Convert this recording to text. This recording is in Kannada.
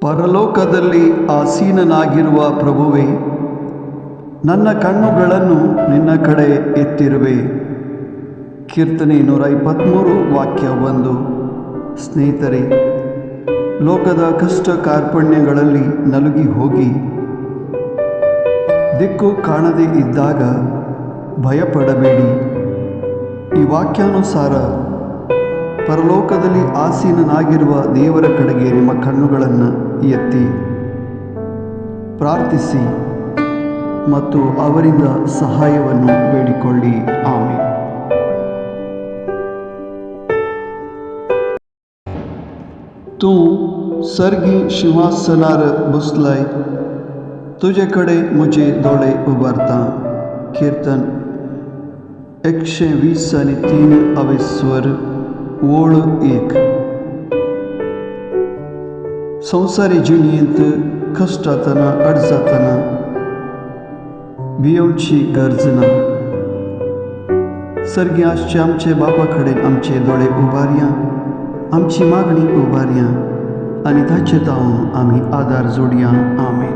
ಪರಲೋಕದಲ್ಲಿ ಆಸೀನನಾಗಿರುವ ಪ್ರಭುವೇ, ನನ್ನ ಕಣ್ಣುಗಳನ್ನು ನಿನ್ನ ಕಡೆ ಎತ್ತಿರುವೆ. ಕೀರ್ತನೆ 123 ವಾಕ್ಯ 1. ಸ್ನೇಹಿತರೆ, ಲೋಕದ ಕಷ್ಟ ಕಾರ್ಪಣ್ಯಗಳಲ್ಲಿ ನಲುಗಿ ಹೋಗಿ ದಿಕ್ಕು ಕಾಣದೇ ಇದ್ದಾಗ ಭಯಪಡಬೇಡಿ. ಈ ವಾಕ್ಯಾನುಸಾರ ಪರಲೋಕದಲ್ಲಿ ಆಸೀನನಾಗಿರುವ ದೇವರ ಕಡೆಗೆ ನಿಮ್ಮ ಕಣ್ಣುಗಳನ್ನು ಎತ್ತಿ ಪ್ರಾರ್ಥಿಸಿ ಮತ್ತು ಅವರಿಂದ ಸಹಾಯವನ್ನು ಬೇಡಿಕೊಳ್ಳಿ. ಆಮೆನ್. तू सर्गी सिंहासनार बसलाय, तुझे कडे मुझे डोळे उभारता. कीर्तन 120 आणि 3 अवेस्वर ओळ 1. संसारी जिणयेंत कष्टातना अडजातना भियोवची गरज ना. सर्गी आसचे आमचे बापा कडेन आमचे दोळे उबारया, आमची मागणी उबारया आणि ताचे तावन आमी आदार जोडया. आमेन.